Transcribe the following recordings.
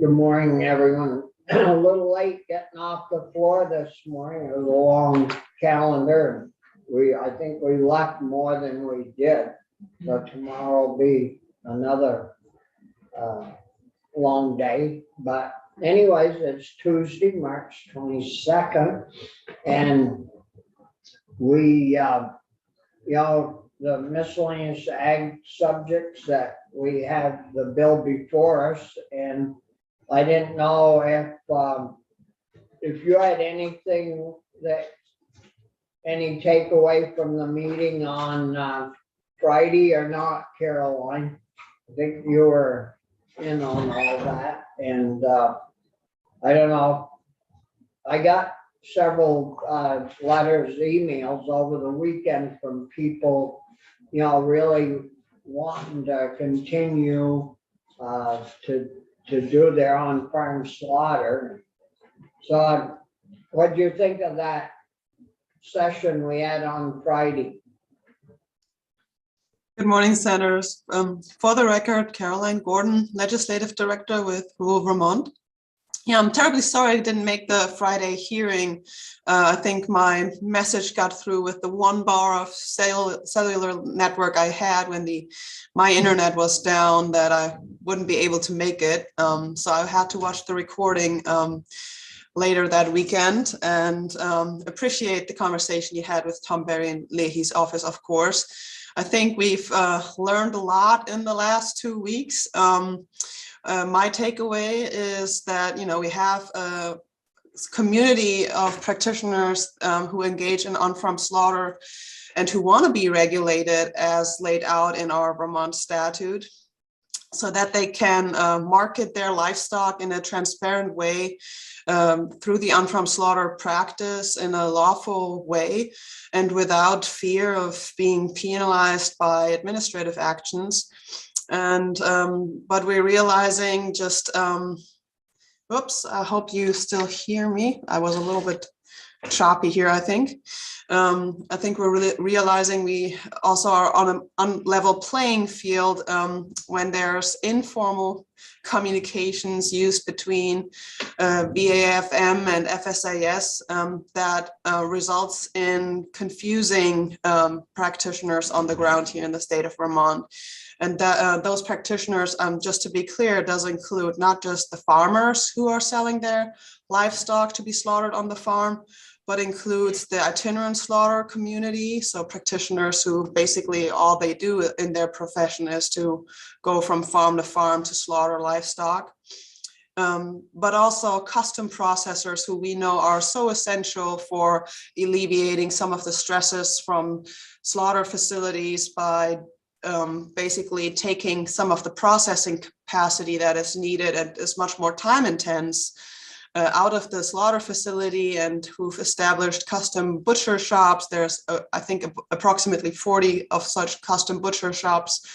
Good morning, everyone. A little late getting off the floor this morning. It was a long calendar. I think we left more than we did. So tomorrow will be another long day. But anyways, it's Tuesday, March 22nd. And we, the miscellaneous ag subjects that we have the bill before us, and I didn't know if you had anything any takeaway from the meeting on Friday or not, Caroline. I think you were in on all that, and I don't know. I got several letters, emails over the weekend from people, really wanting to continue to do their on-farm slaughter. So what do you think of that session we had on Friday? Good morning, Senators. For the record, Caroline Gordon, Legislative Director with Rural Vermont. Yeah, I'm terribly sorry I didn't make the Friday hearing. I think my message got through with the 1 bar of cellular network I had when my internet was down, that I wouldn't be able to make it. So I had to watch the recording later that weekend, and appreciate the conversation you had with Tom Berry in Leahy's office, of course. I think we've learned a lot in the last 2 weeks. My takeaway is that, we have a community of practitioners who engage in on-farm slaughter and who want to be regulated as laid out in our Vermont statute, so that they can market their livestock in a transparent way through the on-farm slaughter practice in a lawful way and without fear of being penalized by administrative actions. And but we're realizing oops, I hope you still hear me. I was a little bit choppy here, I think. I think we're really realizing we also are on an unlevel playing field when there's informal communications used between BAFM and FSAS that results in confusing practitioners on the ground here in the state of Vermont. And those practitioners, just to be clear, does include not just the farmers who are selling their livestock to be slaughtered on the farm, but includes the itinerant slaughter community. So practitioners who basically all they do in their profession is to go from farm to farm to slaughter livestock. But also custom processors who we know are so essential for alleviating some of the stresses from slaughter facilities by basically taking some of the processing capacity that is needed and is much more time intense out of the slaughter facility, and who've established custom butcher shops. There's, I think, approximately 40 of such custom butcher shops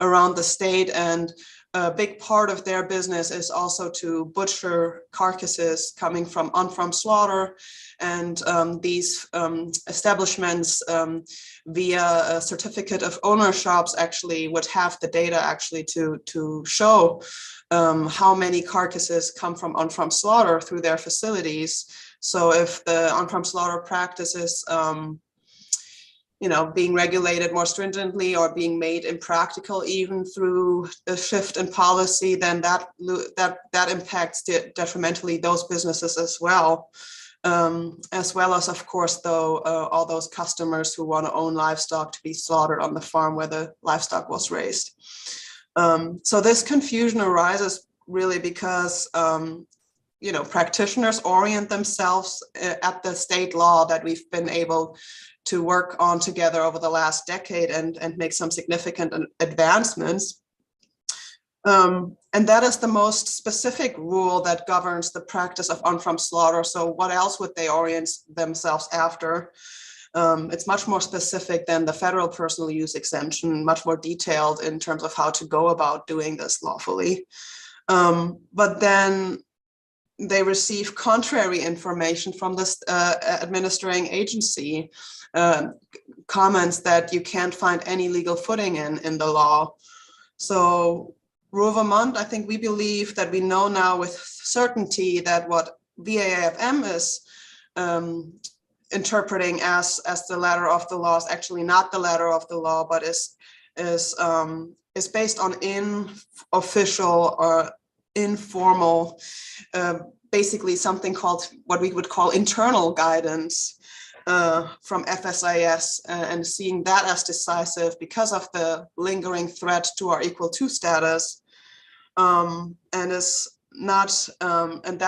around the state, and a big part of their business is also to butcher carcasses coming from on-farm slaughter. And these establishments via a certificate of ownerships actually would have the data actually to show how many carcasses come from on-farm slaughter through their facilities. So if the on-farm slaughter practice is being regulated more stringently or being made impractical even through a shift in policy, then that impacts detrimentally those businesses as well as, of course, though, all those customers who want to own livestock to be slaughtered on the farm where the livestock was raised. So this confusion arises really because practitioners orient themselves at the state law that we've been able to work on together over the last decade and make some significant advancements. And that is the most specific rule that governs the practice of on-farm slaughter. So what else would they orient themselves after? It's much more specific than the federal personal use exemption, much more detailed in terms of how to go about doing this lawfully. But then they receive contrary information from this administering agency, comments that you can't find any legal footing in the law. So Rural Vermont, I think we believe that we know now with certainty that what VAFM is interpreting as the letter of the law is actually not the letter of the law, but is based on official or informal, basically something called what we would call internal guidance from FSIS, and seeing that as decisive because of the lingering threat to our equal to status, and is not, and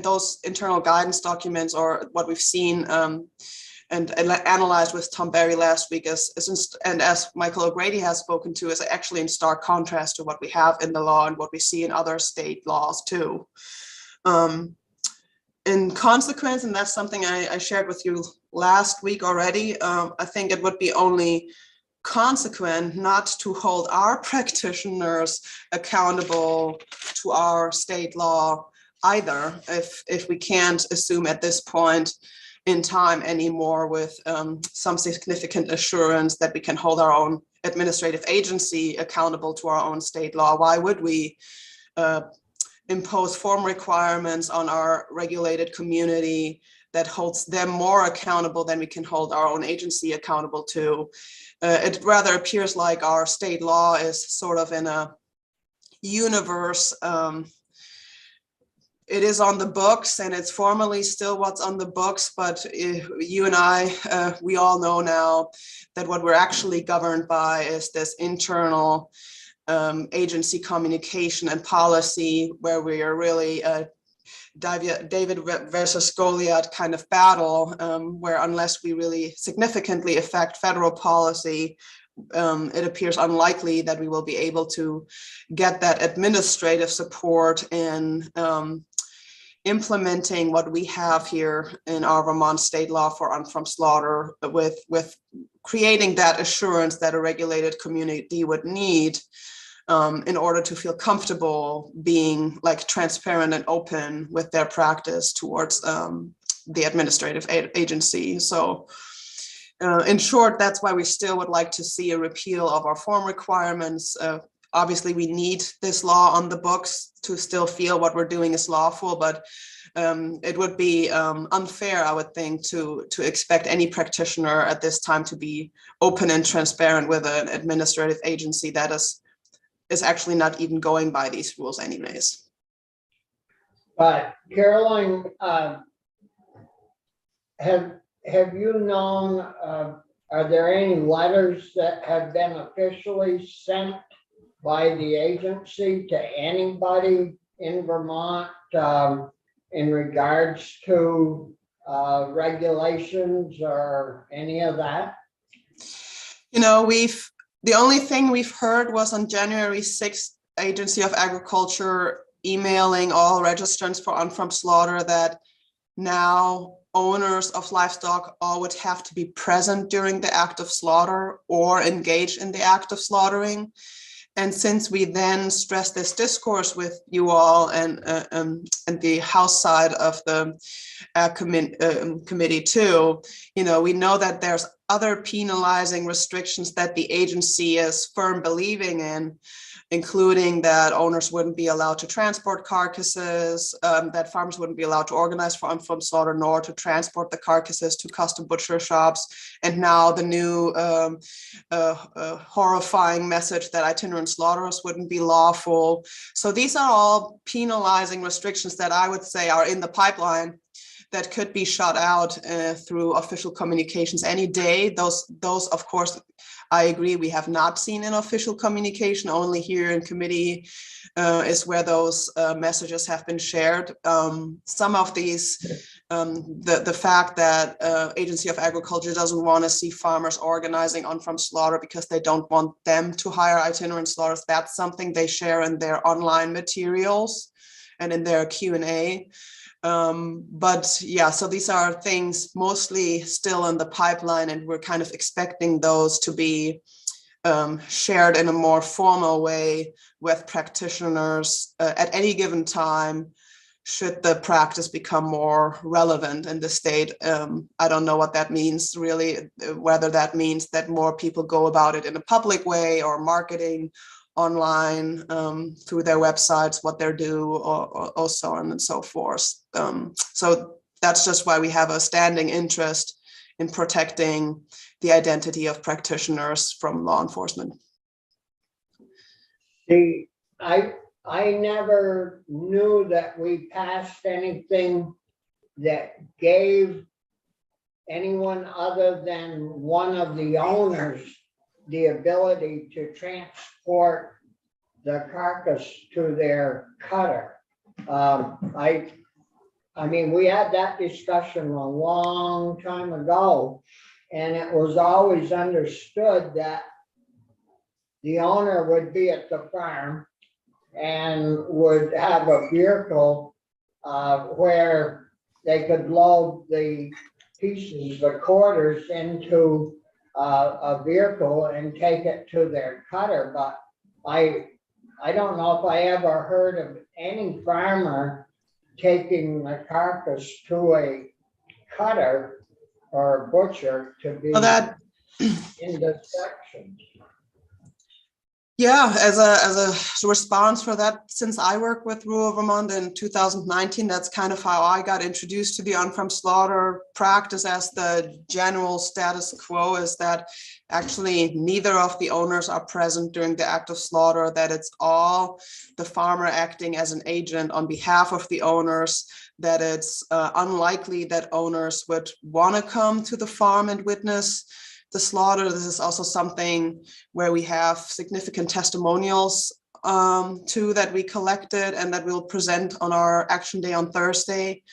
those internal guidance documents, or what we've seen and analyzed with Tom Berry last week, and as Michael O'Grady has spoken to, is actually in stark contrast to what we have in the law and what we see in other state laws too. In consequence, and that's something I shared with you last week already, I think it would be only consequent not to hold our practitioners accountable to our state law either, if we can't assume at this point in time anymore with some significant assurance that we can hold our own administrative agency accountable to our own state law. Why would we impose form requirements on our regulated community that holds them more accountable than we can hold our own agency accountable to? It rather appears like our state law is sort of in a universe. It is on the books, and it's formally still what's on the books, but you and I, we all know now that what we're actually governed by is this internal agency communication and policy, where we are really David versus Goliath kind of battle, where unless we really significantly affect federal policy, it appears unlikely that we will be able to get that administrative support in implementing what we have here in our Vermont state law for on-farm slaughter, with creating that assurance that a regulated community would need in order to feel comfortable being like transparent and open with their practice towards the administrative agency. So in short, that's why we still would like to see a repeal of our form requirements. Obviously, we need this law on the books to still feel what we're doing is lawful, but it would be unfair, I would think, to expect any practitioner at this time to be open and transparent with an administrative agency that is actually not even going by these rules anyways. But Caroline, have you known, are there any letters that have been officially sent by the agency to anybody in Vermont in regards to regulations or any of that? You know, the only thing we've heard was on January 6th, Agency of Agriculture emailing all registrants for on-farm slaughter that now owners of livestock all would have to be present during the act of slaughter or engage in the act of slaughtering. And since we then stressed this discourse with you all and the House side of the committee too, you know, we know that there's other penalizing restrictions that the agency is firm believing in, including that owners wouldn't be allowed to transport carcasses, that farmers wouldn't be allowed to organize for on-farm slaughter, nor to transport the carcasses to custom butcher shops. And now the new horrifying message that itinerant slaughterers wouldn't be lawful. So these are all penalizing restrictions that I would say are in the pipeline that could be shut out through official communications any day. Those, of course, I agree, we have not seen in official communication. Only here in committee is where those messages have been shared. Some of these, the fact that Agency of Agriculture doesn't want to see farmers organizing on-farm slaughter because they don't want them to hire itinerant slaughters, that's something they share in their online materials and in their Q&A. But yeah, so these are things mostly still in the pipeline, and we're kind of expecting those to be shared in a more formal way with practitioners at any given time, should the practice become more relevant in the state. I don't know what that means really, whether that means that more people go about it in a public way or marketing, online through their websites what they do, or so on and so forth. So that's just why we have a standing interest in protecting the identity of practitioners from law enforcement. See, I never knew that we passed anything that gave anyone other than one of the owners the ability to transport the carcass to their cutter. I mean, we had that discussion a long time ago, and it was always understood that the owner would be at the farm and would have a vehicle where they could load the pieces, the quarters, into a vehicle and take it to their cutter. But I don't know if I ever heard of any farmer taking the carcass to a cutter or a butcher to be Well, that into sections. Yeah, as a response for that, since I worked with rural Vermont in 2019, that's kind of how I got introduced to the on-farm slaughter practice. As the general status quo is that actually neither of the owners are present during the act of slaughter, that it's all the farmer acting as an agent on behalf of the owners, that it's unlikely that owners would want to come to the farm and witness the slaughter. This is also something where we have significant testimonials too that we collected and that we'll present on our action day on Thursday.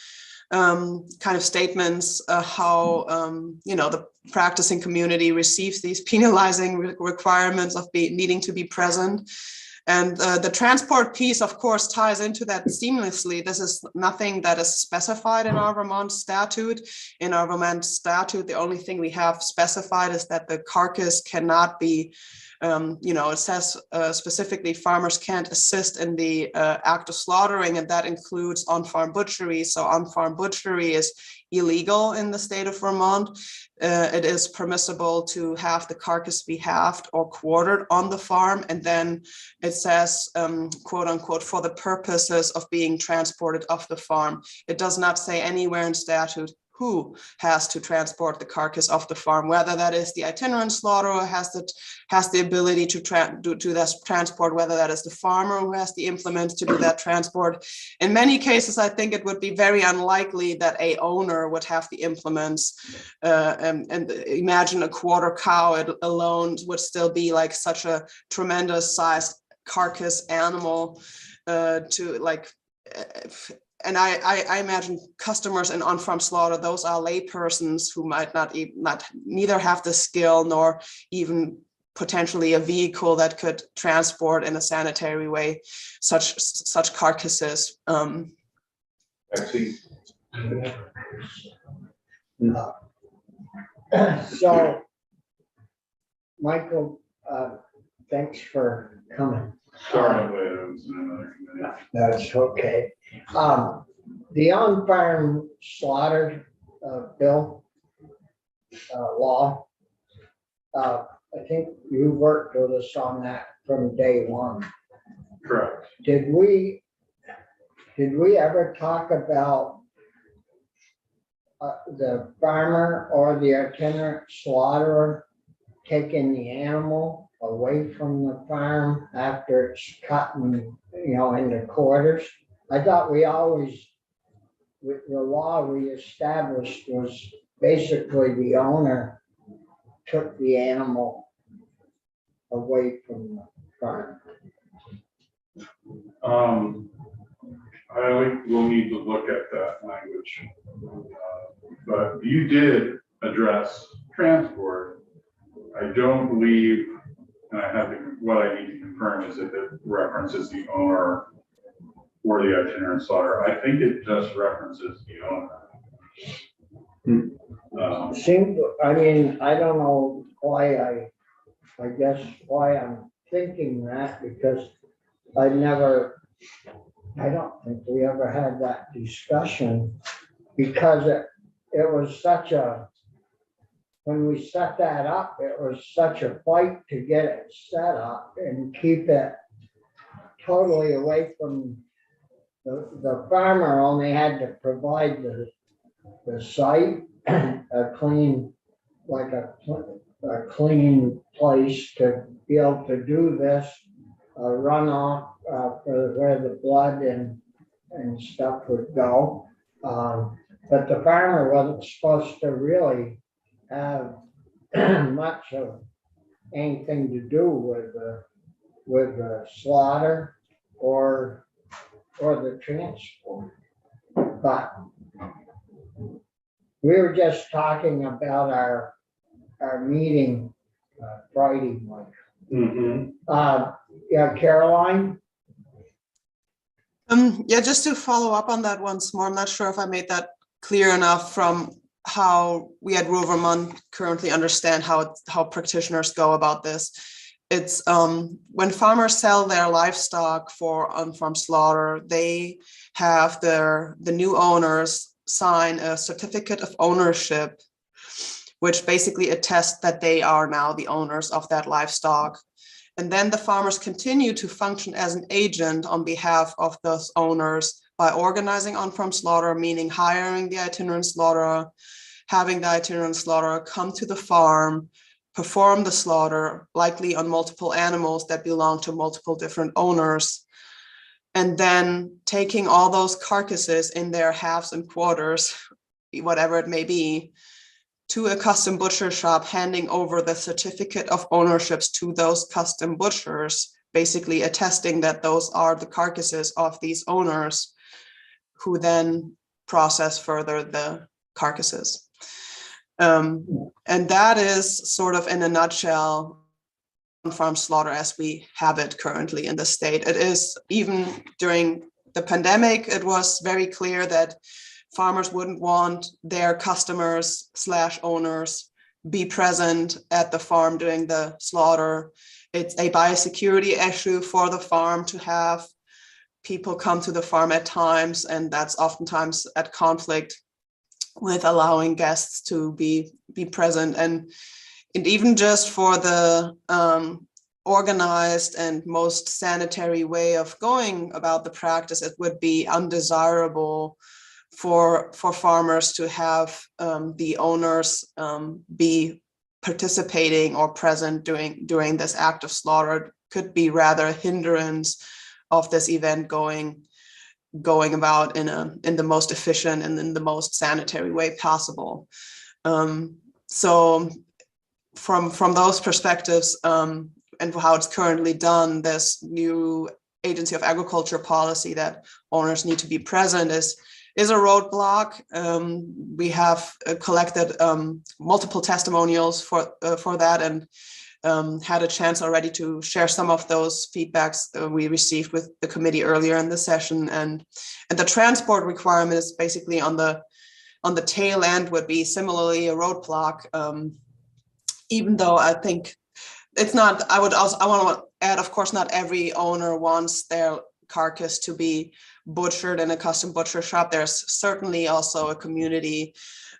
Kind of statements how the practicing community receives these penalizing requirements of needing to be present. And the transport piece, of course, ties into that seamlessly. This is nothing that is specified in our Vermont statute. In our Vermont statute, the only thing we have specified is that the carcass cannot be, it says specifically farmers can't assist in the act of slaughtering, and that includes on-farm butchery. So on-farm butchery is illegal in the state of Vermont. It is permissible to have the carcass be halved or quartered on the farm, and then it says, quote unquote, for the purposes of being transported off the farm. It does not say anywhere in statute who has to transport the carcass off the farm, whether that is the itinerant slaughterer has the ability to do that transport, whether that is the farmer who has the implements to do that transport. In many cases, I think it would be very unlikely that a owner would have the implements. And imagine a quarter cow, it alone would still be like such a tremendous sized carcass animal and I imagine customers in on-farm slaughter, those are lay persons who might neither have the skill nor even potentially a vehicle that could transport in a sanitary way such carcasses. So, Michael, thanks for coming. Sorry, it was another committee. That's okay. The on-farm slaughter bill law, I think you worked with us on that from day one. Correct. Did we ever talk about the farmer or the itinerant slaughterer taking the animal away from the farm after it's cut and, into quarters? I thought we always, with the law we established, was basically the owner took the animal away from the farm. We'll need to look at that language. But you did address transport. I don't believe, and what I need to confirm is if it references the owner or the itinerant slaughter. I think it just references the owner. I don't know why I guess why I'm thinking that, because I don't think we ever had that discussion, because it was such a when we set that up, it was such a fight to get it set up and keep it totally away from the farmer only had to provide the site, a clean, like a clean place to be able to do this, runoff for where the blood and stuff would go. But the farmer wasn't supposed to really have much of anything to do with the slaughter or the transport. But we were just talking about our meeting Friday, Mike. Mhm. Yeah, Caroline? Yeah, just to follow up on that once more, I'm not sure if I made that clear enough from how we at Rural Vermont currently understand how practitioners go about this. It's when farmers sell their livestock for on-farm slaughter, they have the new owners sign a certificate of ownership, which basically attests that they are now the owners of that livestock. And then the farmers continue to function as an agent on behalf of those owners by organizing on-farm slaughter, meaning hiring the itinerant slaughterer, having the itinerant slaughterer come to the farm, perform the slaughter, likely on multiple animals that belong to multiple different owners, and then taking all those carcasses in their halves and quarters, whatever it may be, to a custom butcher shop, handing over the certificate of ownerships to those custom butchers, basically attesting that those are the carcasses of these owners, who then process further the carcasses. And that is sort of in a nutshell on-farm slaughter as we have it currently in the state. It is, even during the pandemic, it was very clear that farmers wouldn't want their customers / owners be present at the farm during the slaughter. It's a biosecurity issue for the farm to have people come to the farm at times, and that's oftentimes at conflict with allowing guests to be present. And even just for the organized and most sanitary way of going about the practice, it would be undesirable for farmers to have the owners be participating or present during this act of slaughter. It could be rather a hindrance of this event going about in the most efficient and in the most sanitary way possible. So from those perspectives, and how it's currently done, this new Agency of Agriculture policy that owners need to be present is a roadblock. We have collected multiple testimonials for that, and had a chance already to share some of those feedbacks we received with the committee earlier in the session. And the transport requirement is basically on the tail end would be similarly a roadblock, even though I think it's not. I want to add, of course, not every owner wants their carcass to be butchered in a custom butcher shop. There's certainly also a community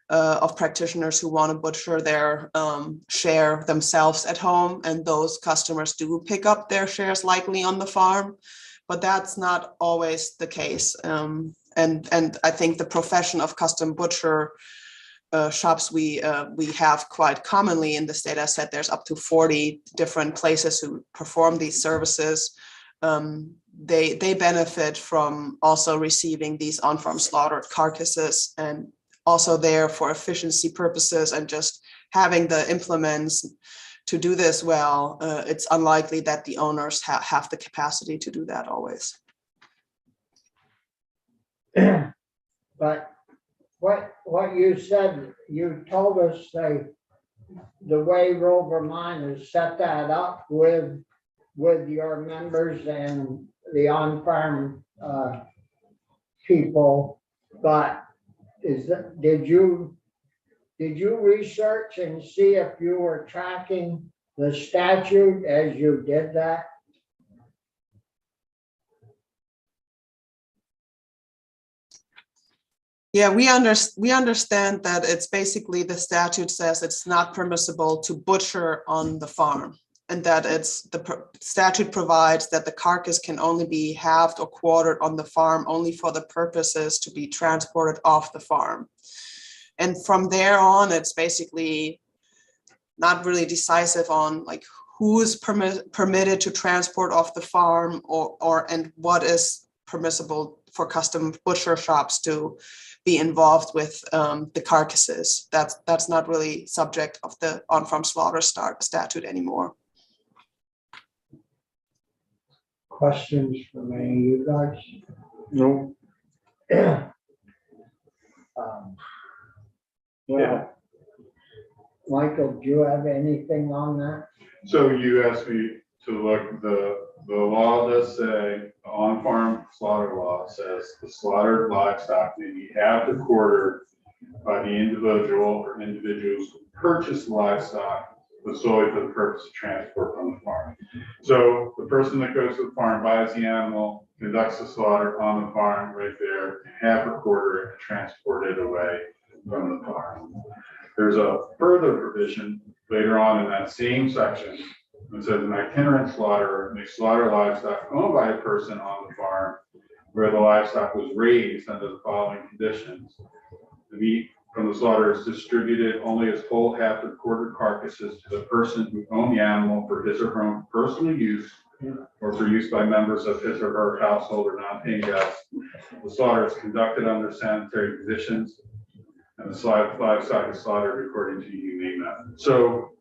of practitioners who want to butcher their share themselves at home, and those customers do pick up their shares likely on the farm, but that's not always the case. And I think the profession of custom butcher shops we have quite commonly in the state. I said there's up to 40 different places who perform these services. They benefit from also receiving these on-farm slaughtered carcasses, and also there for efficiency purposes and just having the implements to do this well. It's unlikely that the owners have the capacity to do that always. But what you said, you told us the way Rural Vermont has set that up with your members and the on-farm people, but did you research and see if you were tracking the statute as you did that? Yeah, we understand that it's basically the statute says it's not permissible to butcher on the farm. And that it's statute provides that the carcass can only be halved or quartered on the farm only for the purposes to be transported off the farm. And from there on, it's basically not really decisive on like who is permitted to transport off the farm and what is permissible for custom butcher shops to be involved with the carcasses. That's not really subject of the on-farm slaughter statute anymore. Questions for me, you guys? No. Well, Michael, do you have anything on that? So you asked me to look, the law does say, the on-farm slaughter law says the slaughtered livestock may be halved or quartered by the individual or individuals who purchase livestock, but solely for the purpose of transport from the farm. So the person that goes to the farm, buys the animal, conducts the slaughter on the farm right there, half or quarter it, and transport it away from the farm. There's a further provision later on in that same section that says an itinerant slaughterer may slaughter livestock owned by a person on the farm where the livestock was raised under the following conditions. The meat from the slaughter is distributed only as whole, half, or quarter carcasses to the person who owned the animal for his or her own personal use or for use by members of his or her household or non-paying guests. The slaughter is conducted under sanitary conditions, and the livestock is slaughtered according to humane method. So,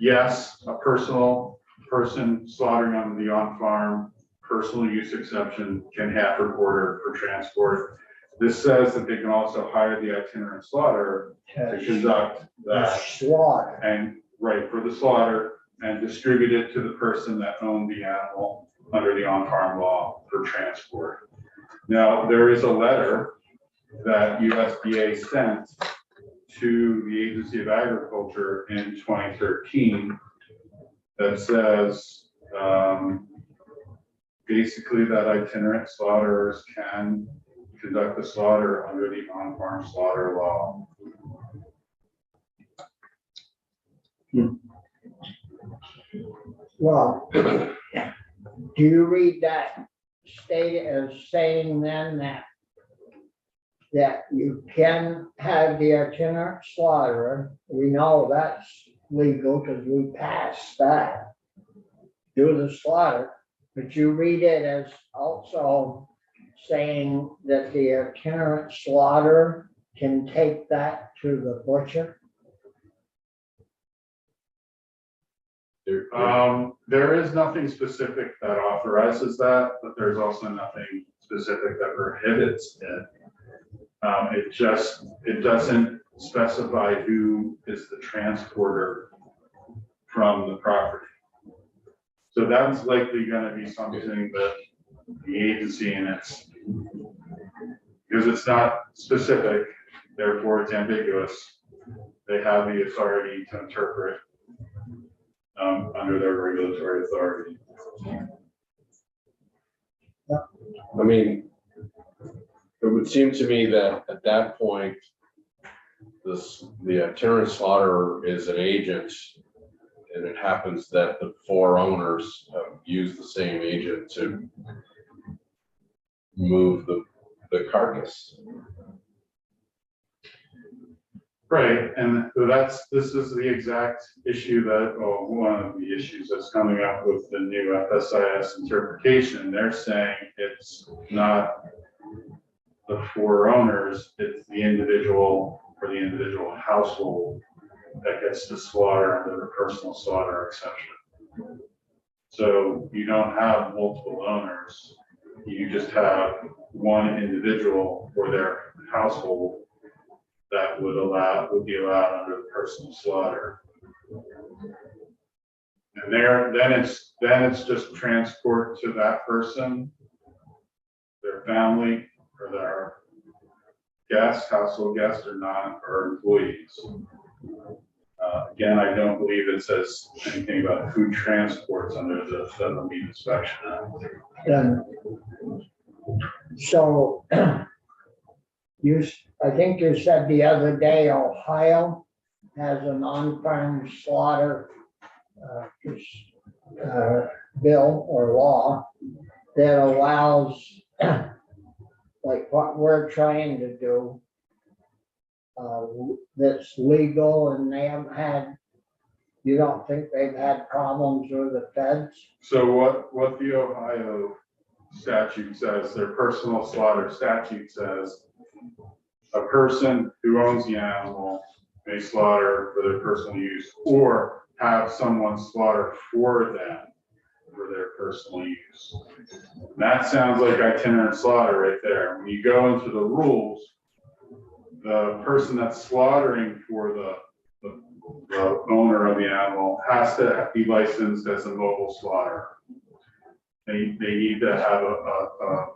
yes, a person slaughtering under the on-farm personal use exception can half or quarter for transport. This says that they can also hire the itinerant slaughterer to conduct that Slaughter. and for the slaughter and distribute it to the person that owned the animal under the on-farm law for transport. Now, there is a letter that USDA sent to the Agency of Agriculture in 2013 that says basically that itinerant slaughterers can conduct the slaughter under the on-farm slaughter law. Well, do you read that state as saying then that you can have the itinerant slaughterer? We know that's legal because we passed that. Do the slaughter, but you read it as also saying that the itinerant slaughterer can take that to the butcher? There is nothing specific that authorizes that, but there's also nothing specific that prohibits it. It doesn't specify who is the transporter from the property. So that's likely going to be something that the agency because it's not specific, therefore it's ambiguous. They have the authority to interpret under their regulatory authority. I mean, it would seem to me that at that point, the itinerant slaughterer is an agent, and it happens that the four owners have used the same agent to move the carcass. Right, and this is the exact issue one of the issues that's coming up with the new FSIS interpretation. They're saying it's not the four owners, it's the individual or the individual household that gets to slaughter under the personal slaughter exception. So you don't have multiple owners, you just have one individual or their household that would be allowed under the personal slaughter. And then it's just transport to that person, their family, or their guests, household guests, or employees. Again, I don't believe it says anything about who transports under the Federal Meat Inspection Act. So I think you said the other day Ohio has an on-farm slaughter bill or law that allows like what we're trying to do, that's legal, and they haven't had, you don't think they've had problems with the feds? So what the Ohio statute says, their personal slaughter statute says, a person who owns the animal may slaughter for their personal use or have someone slaughter for them for their personal use. That sounds like itinerant slaughter right there. When you go into the rules, the person that's slaughtering for the owner of the animal has to be licensed as a mobile slaughter. They need to have a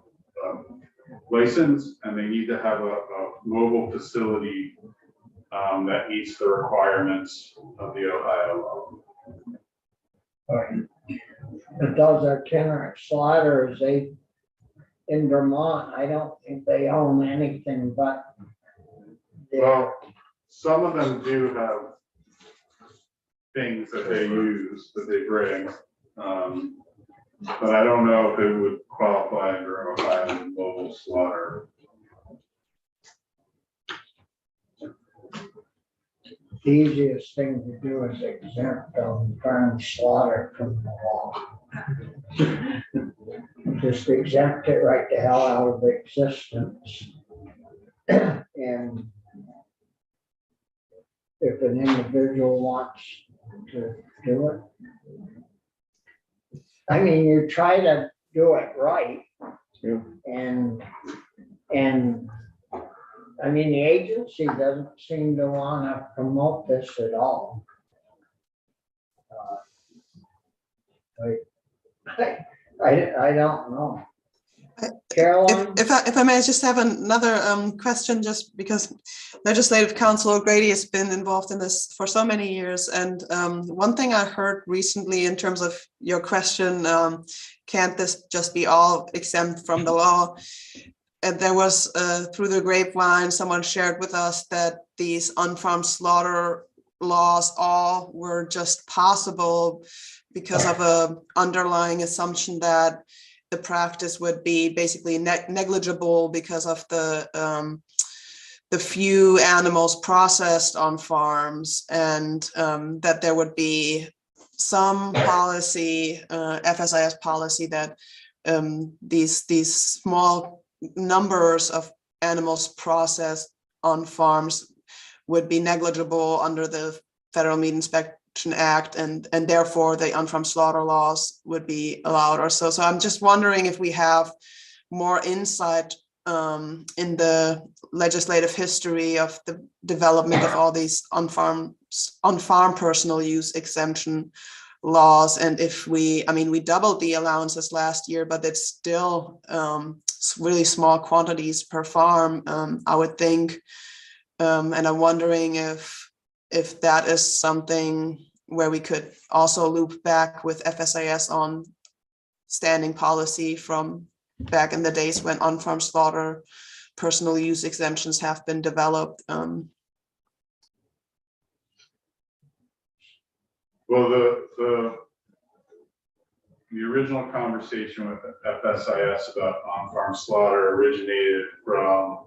license, and they need to have a mobile facility that meets the requirements of the Ohio law. But those itinerant slaughters, in Vermont, I don't think they own anything but. Well, some of them do have things that they use, that they bring. But I don't know if it would qualify under Ohio mobile slaughter. The easiest thing to do is exempt farm slaughter from the law. Just exempt it right the hell out of existence. And if an individual wants to do it, I mean, you try to do it right. Yeah. And I mean, the agency doesn't seem to want to promote this at all. I don't know. Caroline? If I may just have another question, just because Legislative Council O'Grady has been involved in this for so many years. And one thing I heard recently in terms of your question, can't this just be all exempt from the law? And there was through the grapevine, someone shared with us that these on-farm slaughter laws all were just possible because of a underlying assumption that the practice would be basically negligible because of the few animals processed on farms, and that there would be some policy, FSIS policy, that these small numbers of animals processed on farms would be negligible under the Federal Meat Inspection Act, and therefore the on-farm slaughter laws would be allowed or so. So I'm just wondering if we have more insight in the legislative history of the development of all these on-farm personal use exemption laws, and if we doubled the allowances last year, but it's still really small quantities per farm, I would think, and I'm wondering if that is something where we could also loop back with FSIS on standing policy from back in the days when on-farm slaughter personal use exemptions have been developed. Well, the original conversation with FSIS about on-farm slaughter originated from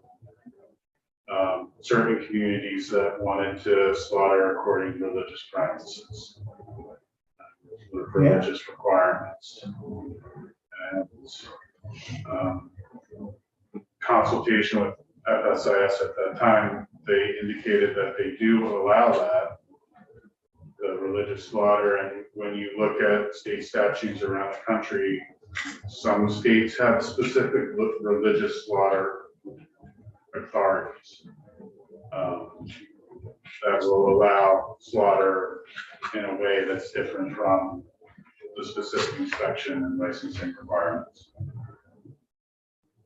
certain communities that wanted to slaughter according to religious practices, religious requirements, and consultation with FSIS at that time, they indicated that they do allow that, the religious slaughter. And when you look at state statutes around the country, some states have specific religious slaughter authorities that will allow slaughter in a way that's different from the specific inspection and licensing requirements.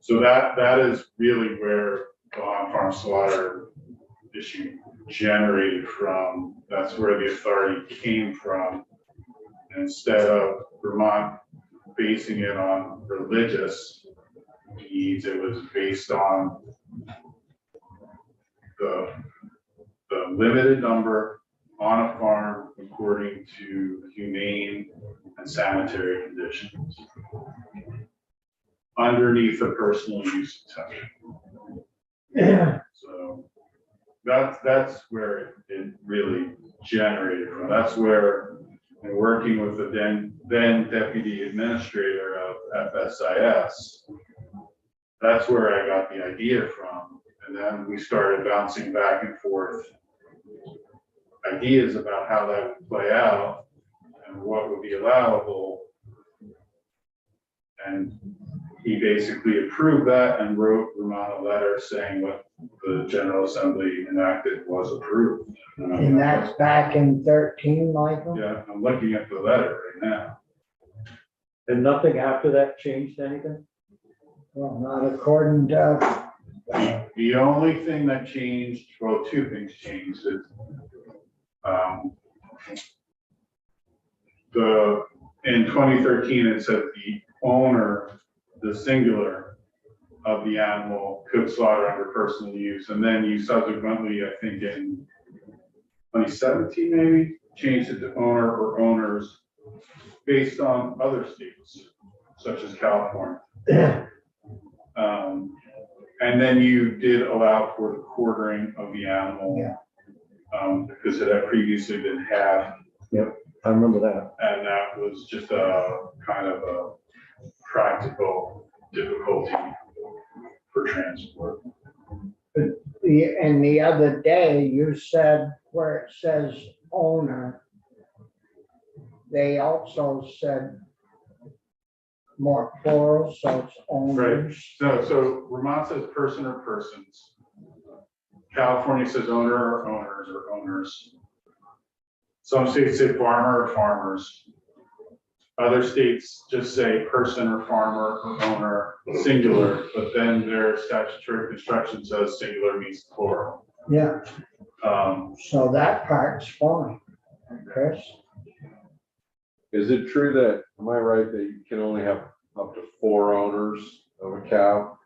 So that is really where the on-farm slaughter issue generated from. That's where the authority came from. Instead of Vermont basing it on religious needs, it was based on limited number on a farm according to humane and sanitary conditions underneath a personal use exception. So that's where it really generated from. That's where, in working with the then deputy administrator of FSIS, that's where I got the idea from. And then we started bouncing back and forth ideas about how that would play out and what would be allowable. And he basically approved that and wrote Vermont a letter saying what the General Assembly enacted was approved. And that's back in 13, Michael? Yeah, I'm looking at the letter right now. And nothing after that changed anything? Well, not according to, The only thing that changed, well, two things changed. In 2013, it said the owner, the singular of the animal could slaughter under personal use. And then you subsequently, I think in 2017 maybe, changed it to owner or owners based on other states, such as California. And then you did allow for the quartering of the animal. Yeah. Because it had previously been halved, I remember that. and that was just a kind of a practical difficulty for transport. and the other day, you said where it says owner, they also said more plural, so it's owners. So Vermont says person or persons. California says owner or owners. Some states say farmer or farmers. Other states just say person or farmer or owner, singular, but then their statutory construction says singular means plural. Yeah, Um, so that part's fine, Chris. Is it true that, am I right, that you can only have up to 4 owners of a cow?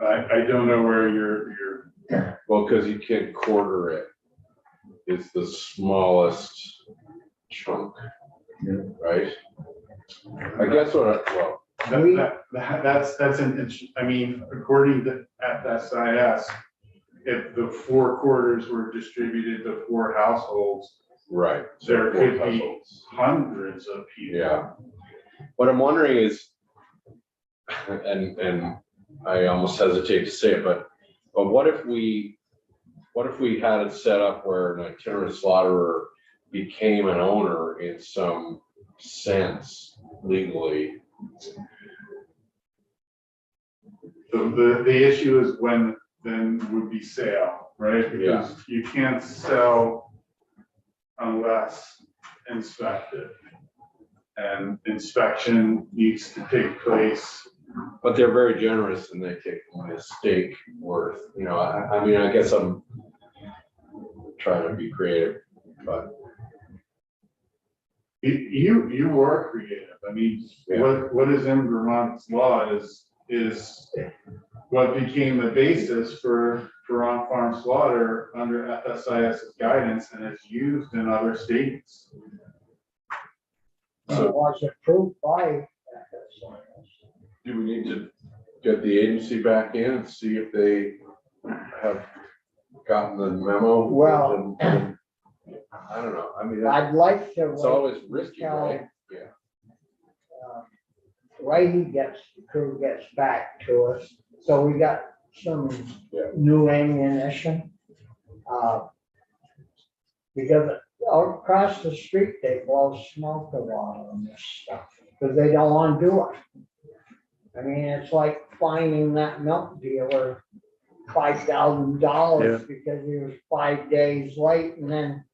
I don't know where you're, Well, because you can't quarter it. It's the smallest chunk, right? I guess well, that's I mean, according to FSIS, if the 4 quarters were distributed to 4 households, right. there could be households. hundreds of people. Yeah. What I'm wondering is, and I almost hesitate to say it, but what if we had it set up where an itinerant slaughterer became an owner in some sense legally? The issue is when then would be sale, right? Because you can't sell unless inspected. And inspection needs to take place. But they're very generous and they take only a steak worth, you know, I mean, I guess I'm trying to be creative, but. You were creative. I mean, what is in Vermont's law is what became the basis for on-farm slaughter under FSIS's guidance, and it's used in other states. So it was approved by Do we need to get the agency back in and see if they have gotten the memo? Well, I don't know, I mean, I'd like to. it's always risky, right? Yeah. Right, the crew gets back to us, so we got some new ammunition. Because out across the street, they blow smoke a lot on this stuff, because they don't want to do it. I mean, it's like finding that milk dealer $5,000 because he was 5 days late, and then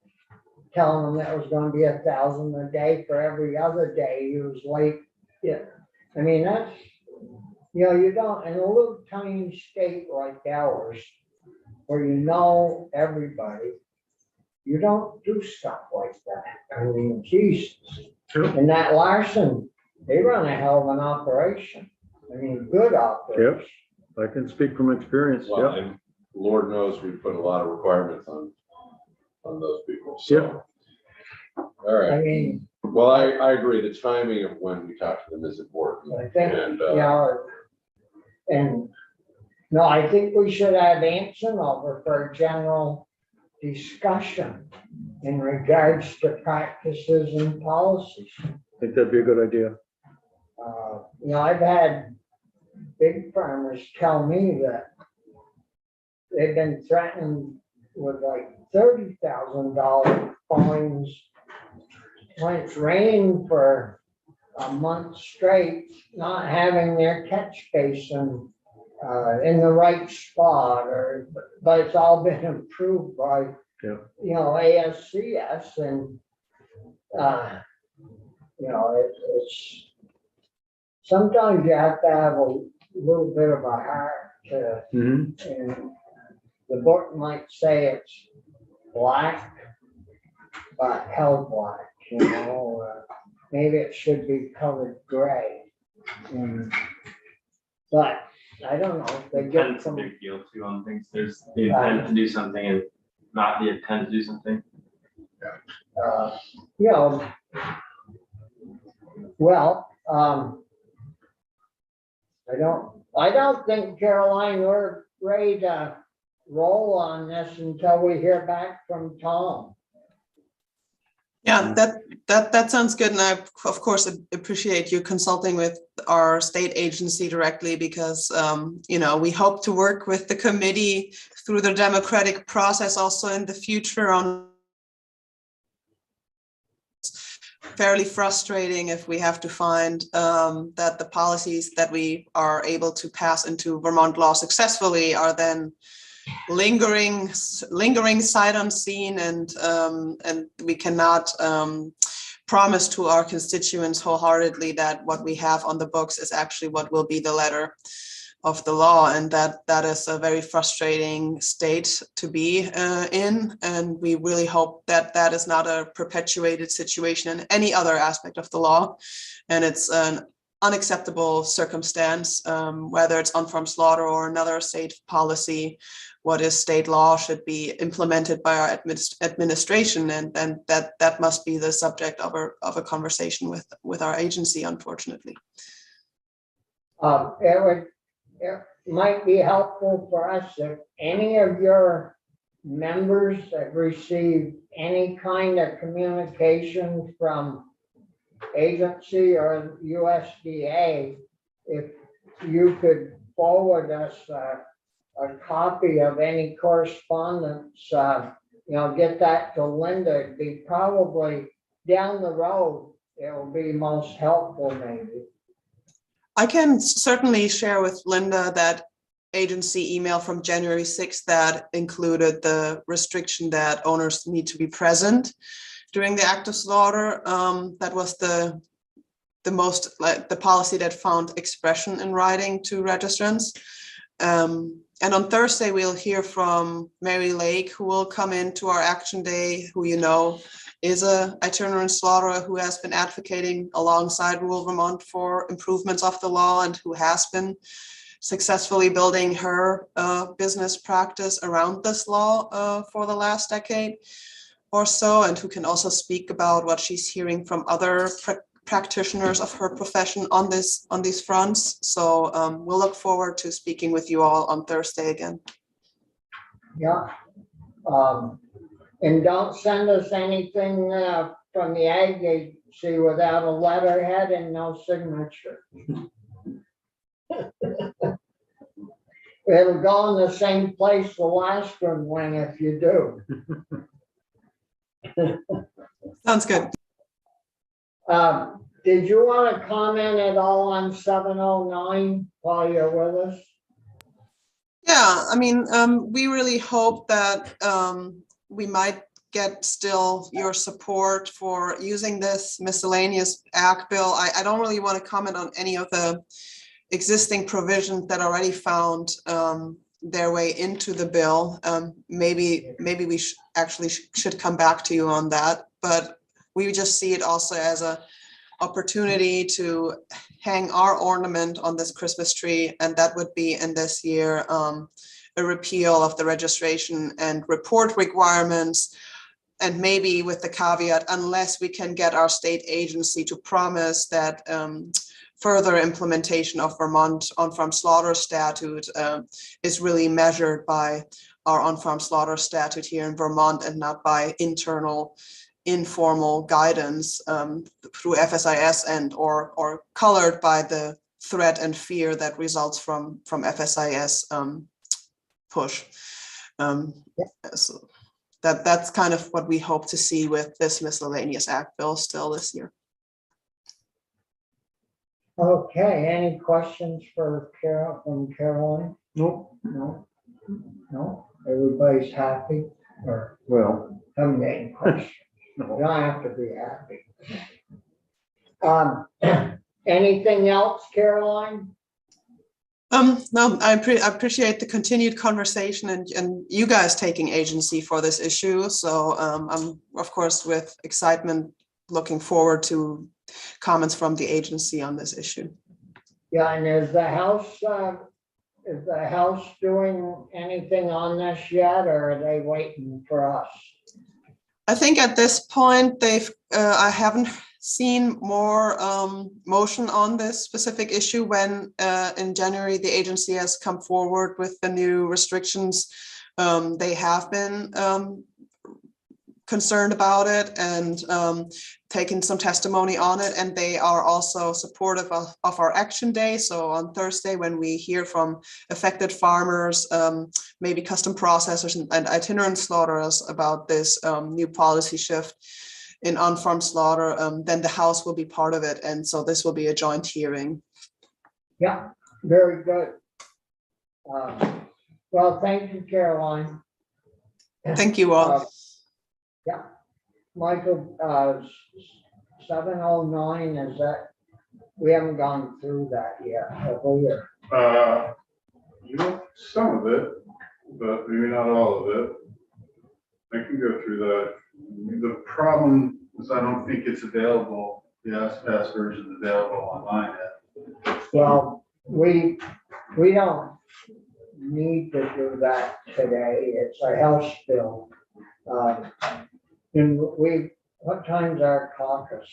telling him that it was gonna be $1,000 a day for every other day he was late. Yeah, I mean, that's, you don't, in a little tiny state like ours, where you know everybody, you don't do stuff like that. I mean, Jesus. And that Larson, they run a hell of an operation. I mean, good operation. I can speak from experience, Well, and Lord knows we put a lot of requirements on those people, so. All I right, mean, well, I agree, the timing of when we talk to them is important. I think, And, you know, and, no, I think we should have Anson over for a general discussion in regards to practices and policies. I think that'd be a good idea. You know, I've had big farmers tell me that they've been threatened with like $30,000 fines when it's rained for a month straight, not having their catch basin in the right spot, but it's all been improved by, Yeah. you know, ASCS, and you know, it's sometimes you have to have a little bit of a heart to, Mhm. and the book might say it's black, but held black, you know, maybe it should be colored gray. But I don't know, if they get Intent's a some, big deal too on things. There's the intent to do something and not the intent to do something. you know, well, I don't think, Caroline, we're ready to roll on this until we hear back from Tom. Yeah, that sounds good. And I, of course, appreciate you consulting with our state agency directly, because, you know, we hope to work with the committee through the democratic process also in the future. On fairly frustrating if we have to find that the policies that we are able to pass into Vermont law successfully are then lingering sight unseen, and we cannot promise to our constituents wholeheartedly that what we have on the books is actually what will be the letter of the law, and that is a very frustrating state to be in, and we really hope that that is not a perpetuated situation in any other aspect of the law, and it's an unacceptable circumstance, whether it's on-farm slaughter or another state policy. What is state law should be implemented by our administration, and that must be the subject of a conversation with our agency, unfortunately. It might be helpful for us if any of your members have received any kind of communication from agency or USDA, if you could forward us a copy of any correspondence, you know, get that to Linda. It'd be probably down the road, it will be most helpful maybe. I can certainly share with Linda that agency email from January 6th that included the restriction that owners need to be present during the act of slaughter. That was the most, like, the policy that found expression in writing to registrants. And on Thursday, we'll hear from Mary Lake, who will come into our action day, who, you know, is a itinerant slaughterer who has been advocating alongside Rural Vermont for improvements of the law, and who has been successfully building her business practice around this law for the last decade or so, and who can also speak about what she's hearing from other practitioners of her profession on these fronts. So we'll look forward to speaking with you all on Thursday again. Yeah. And don't send us anything from the Ag Agency without a letterhead and no signature. It'll go in the same place the last one went if you do. Sounds good. Did you want to comment at all on 709 while you're with us? Yeah, I mean, we really hope that we might get still your support for using this miscellaneous ag bill. I don't really want to comment on any of the existing provisions that already found their way into the bill. Maybe we actually should come back to you on that, but we just see it also as a opportunity to hang our ornament on this Christmas tree, and that would be in this year a repeal of the registration and report requirements, and maybe with the caveat, unless we can get our state agency to promise that further implementation of Vermont on-farm slaughter statute is really measured by our on-farm slaughter statute here in Vermont and not by internal informal guidance through FSIS and or colored by the threat and fear that results from FSIS push. So that's kind of what we hope to see with this miscellaneous act bill still this year. Okay, any questions for Caroline? Nope. No, everybody's happy, or, well, haven't got any questions. You don't have to be happy. Anything else, Caroline? No, I appreciate the continued conversation and you guys taking agency for this issue. So I'm, of course, with excitement looking forward to comments from the agency on this issue. Yeah, and is the House doing anything on this yet, or are they waiting for us? I think at this point I haven't seen more motion on this specific issue when in January the agency has come forward with the new restrictions. They have been concerned about it and taken some testimony on it, and they are also supportive of our action day. So on Thursday, when we hear from affected farmers, maybe custom processors and itinerant slaughterers about this new policy shift in on-farm slaughter, then the House will be part of it, and so this will be a joint hearing. Yeah, very good. Well, thank you, Caroline. Thank you all. Yeah, Michael, 709, is that, we haven't gone through that yet, have we? Some of it, but maybe not all of it. I can go through that. The problem is I don't think it's available, the ASPAS version is available online yet. Well, we don't need to do that today, it's a House bill. And what time's our caucus?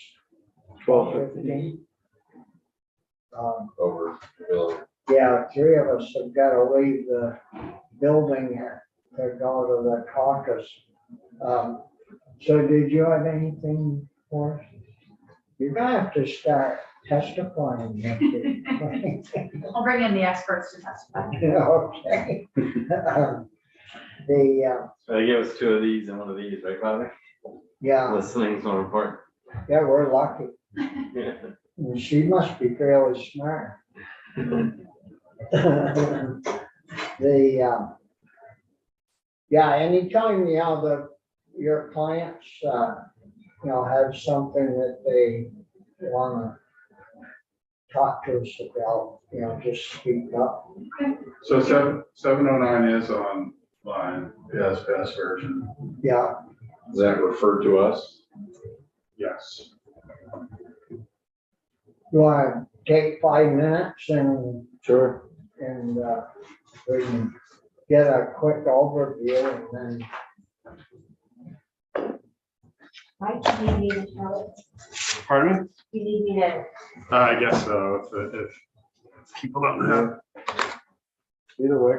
12:15. Over the building. Yeah, three of us have got to leave the building to go to the caucus. So did you have anything for us? You're gonna have to start testifying. I'll bring in the experts to testify. Okay. So they gave us 2 of these and 1 of these, right, Bobby? Yeah, Listening's more important. yeah, we're lucky. Yeah. She must be fairly smart. Yeah, anytime, your clients, have something that they wanna talk to us about, just speak up. So 709 is online, the ASPAS version. Yeah, Does that refer to us? Yes. you wanna take 5 minutes and Sure. we can get a quick overview and then. Mike, do you need me to tell it? Pardon me? You need me to? I guess so, if people don't have. Either way.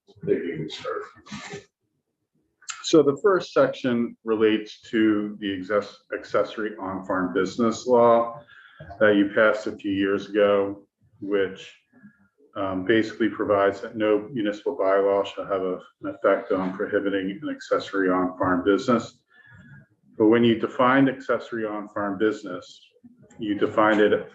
I think you can start. So the first section relates to the accessory on-farm business law that you passed a few years ago, which basically provides that no municipal bylaw shall have an effect on prohibiting an accessory on-farm business. But when you defined accessory on-farm business, you defined it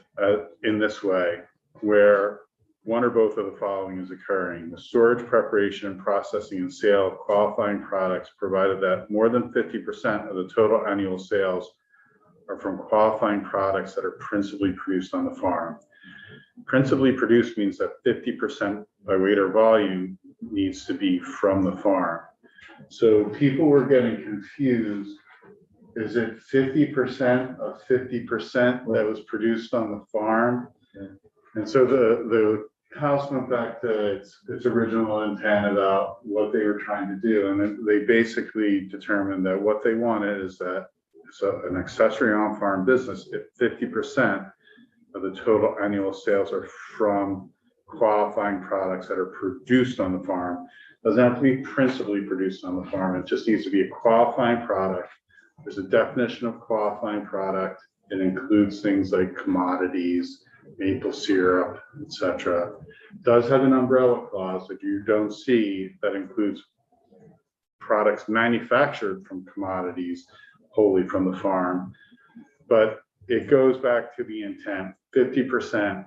in this way, where one or both of the following is occurring: the storage, preparation, and processing and sale of qualifying products, provided that more than 50% of the total annual sales are from qualifying products that are principally produced on the farm. principally produced means that 50% by weight or volume needs to be from the farm. So people were getting confused. Is it 50% of 50% that was produced on the farm? And so the House went back to its original intent about what they were trying to do. And then they basically determined that what they wanted is that so an accessory on-farm business, if 50% of the total annual sales are from qualifying products that are produced on the farm, doesn't have to be principally produced on the farm. It just needs to be a qualifying product. There's a definition of qualifying product. It includes things like commodities, maple syrup, etc. Does have an umbrella clause that you don't see that includes products manufactured from commodities wholly from the farm. But it goes back to the intent. 50%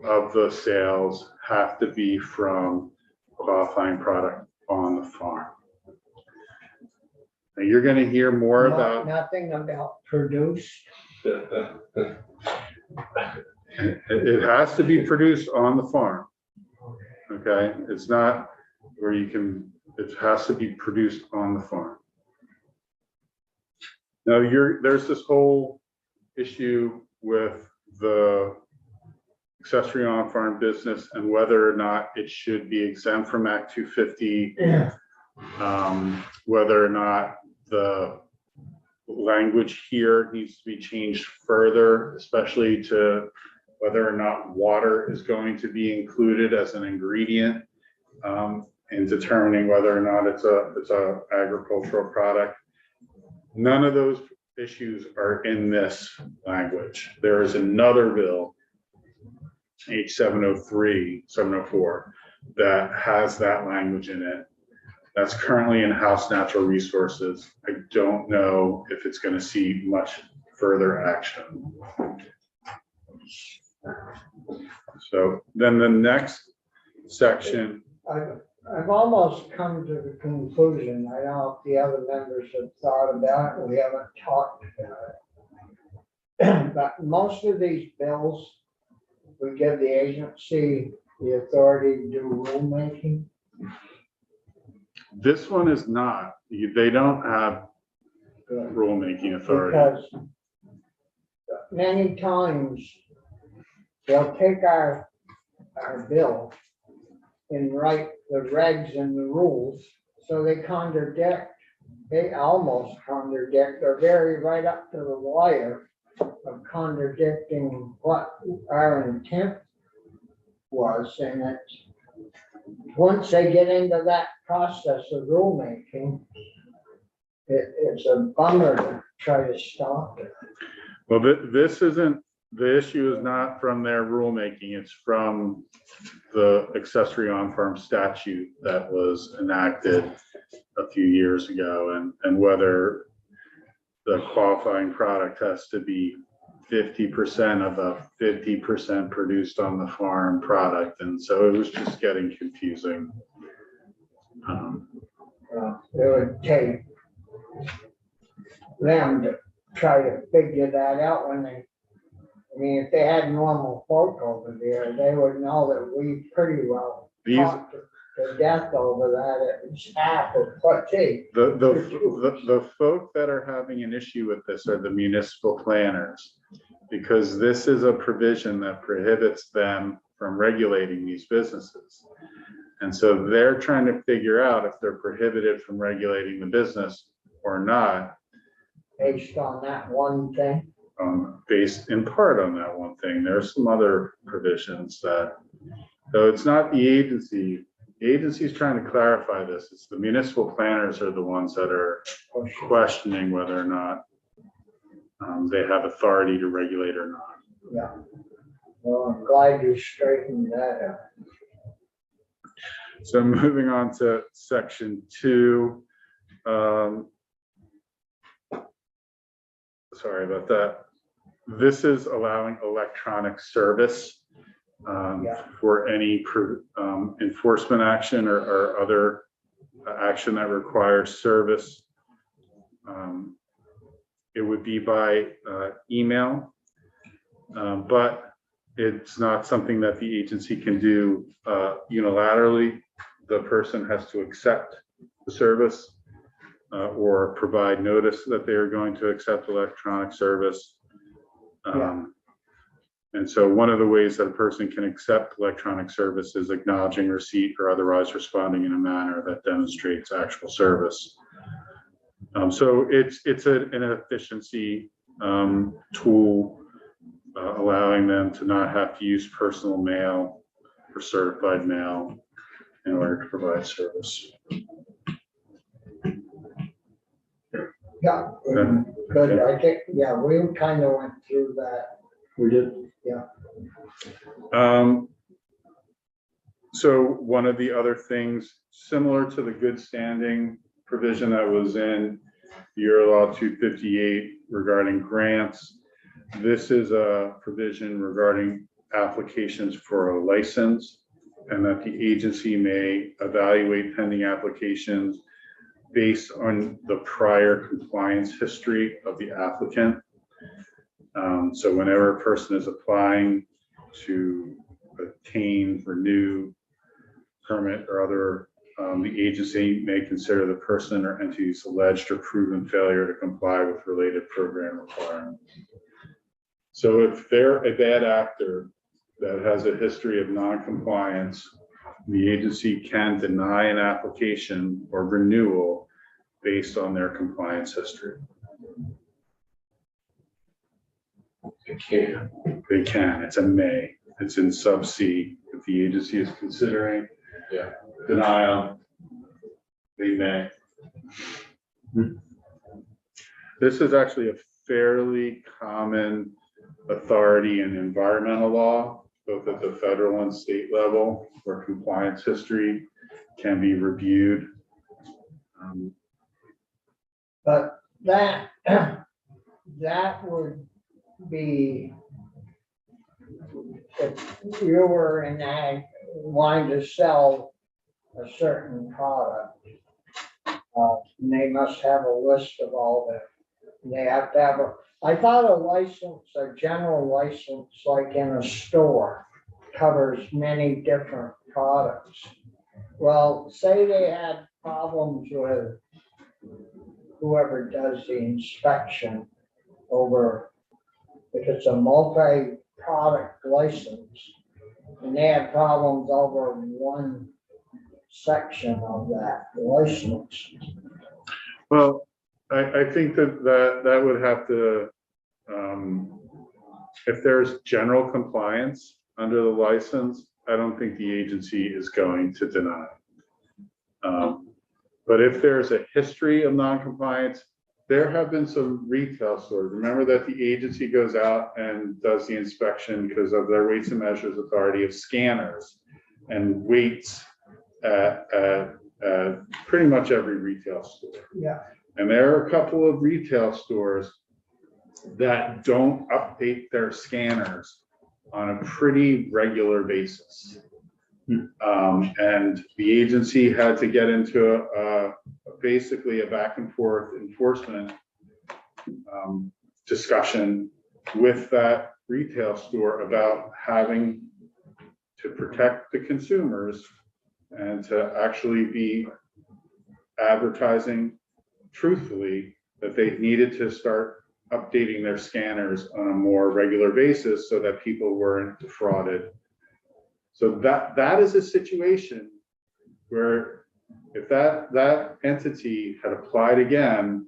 of the sales have to be from qualifying product on the farm. Now you're going to hear more about Nothing about produced. it has to be produced on the farm. Okay, it's not where you can, it has to be produced on the farm. Now there's this whole issue with the accessory on-farm business and whether or not it should be exempt from Act 250, whether or not the language here needs to be changed further, especially to whether or not water is going to be included as an ingredient in determining whether or not it's a agricultural product. None of those issues are in this language. There is another bill, H 703, 704, that has that language in it. That's currently in House Natural Resources. I don't know if it's going to see much further action. So then the next section. I've almost come to the conclusion, I don't know if the other members have thought about it, we haven't talked about it. But most of these bills, we give the agency the authority to do rulemaking. This one is not. They don't have rulemaking authority. Because many times they'll take our bill and write the regs and the rules, so they contradict, they almost contradict, they're very right up to the wire of contradicting what our intent was. And it's, once they get into that process of rulemaking, it's a bummer to try to stop it. Well, this isn't, the issue is not from their rulemaking, it's from the accessory on-farm statute that was enacted a few years ago, and whether the qualifying product has to be 50% of a 50% produced on the farm product. And so it was just getting confusing. It would take them to try to figure that out when they, I mean, if they had normal folk over there, they would know that we pretty well talked to death over that. It's half of what they. The folk that are having an issue with this are the municipal planners, because this is a provision that prohibits them from regulating these businesses. And so they're trying to figure out if they're prohibited from regulating the business or not. Based on that one thing. Based in part on that one thing. There are some other provisions that, so it's not the agency. The agency is trying to clarify this. It's the municipal planners are the ones that are questioning whether or not they have authority to regulate or not. Yeah. Well, I'm glad you straightened that out. So moving on to section 2. Sorry about that. This is allowing electronic service for any enforcement action or other action that requires service. It would be by email, but it's not something that the agency can do unilaterally. The person has to accept the service or provide notice that they are going to accept electronic service. And so one of the ways that a person can accept electronic service is acknowledging receipt or otherwise responding in a manner that demonstrates actual service. So it's an efficiency tool, allowing them to not have to use personal mail or certified mail in order to provide service. Yeah, good, I think, yeah, we kind of went through that. We did. So one of the other things, similar to the good standing provision that was in Bureau Law 258 regarding grants, this is a provision regarding applications for a license, and that the agency may evaluate pending applications based on the prior compliance history of the applicant. So whenever a person is applying to obtain, renew, permit, or other, the agency may consider the person or entity's alleged or proven failure to comply with related program requirements. So if they're a bad actor that has a history of non-compliance, the agency can deny an application or renewal based on their compliance history. They can, it's a may, it's in sub C. If the agency is considering denial, they may. This is actually a fairly common authority in environmental law, both at the federal and state level, where compliance history can be reviewed. But that, that would be, if you were in ag, wanting to sell a certain product, and they must have a list of all that. They have to have I thought a license, a general license, like in a store, covers many different products. Well, say they had problems with whoever does the inspection over, if it's a multi-product license, and they had problems over one section of that license. Well, I think that would have to, if there's general compliance under the license, I don't think the agency is going to deny. But if there's a history of non-compliance, there have been some retail stores. Remember that the agency goes out and does the inspection because of their weights and measures authority of scanners and weights at pretty much every retail store. Yeah. And there are a couple of retail stores that don't update their scanners on a pretty regular basis. And the agency had to get into basically a back and forth enforcement discussion with that retail store about having to protect the consumers and to actually be advertising truthfully that they needed to start updating their scanners on a more regular basis so that people weren't defrauded. So that is a situation where if that entity had applied again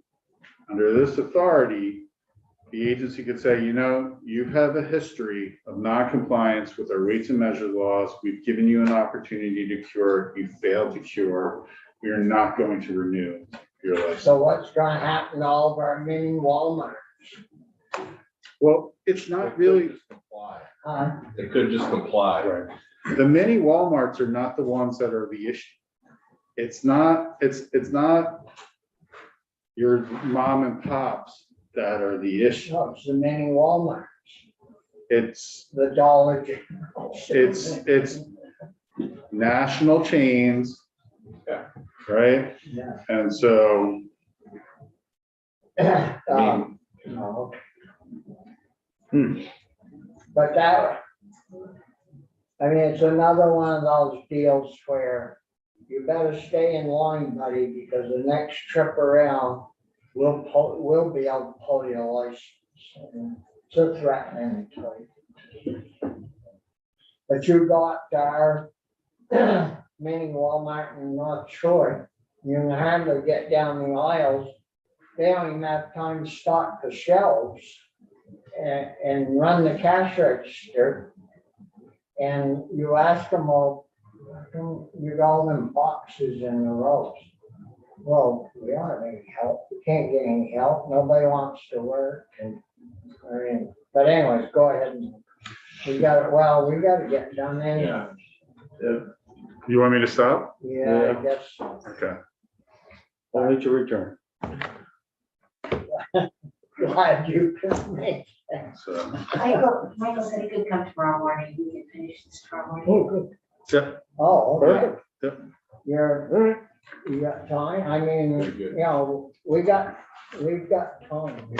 under this authority, the agency could say, you know, you have a history of non-compliance with our weights and measures laws. We've given you an opportunity to cure. You failed to cure. We are not going to renew your license. So what's gonna happen to all of our mini Walmarts? Well, it's not really. They could just comply. Right. The mini Walmarts are not the ones that are the issue. It's not your mom and pops that are the issue. No, it's the mini Walmarts, It's the Dollar General. it's national chains. Yeah. Right? Yeah. And so No. But that, I mean, it's another one of those deals where you better stay in line, buddy, because the next trip around, we'll be able to pull your license. It's a threatening type. But you got our, meaning Walmart in North Shore, you can hardly get down the aisles. They don't even have time to stock the shelves and run the cash register. And you ask them, well, how come you got all them boxes in the rows? Well, we don't have any help. We can't get any help. Nobody wants to work. And I mean, but anyways, go ahead. We got it. Well, we got to get done anyway. You want me to stop? Yeah, I guess. Okay. Only to return. Glad you could make that. So, Michael said he could come tomorrow morning. We can finish this tomorrow morning. Oh, good. yeah, Oh, okay. Perfect. You got time? I mean, Very good. you know, we've got time.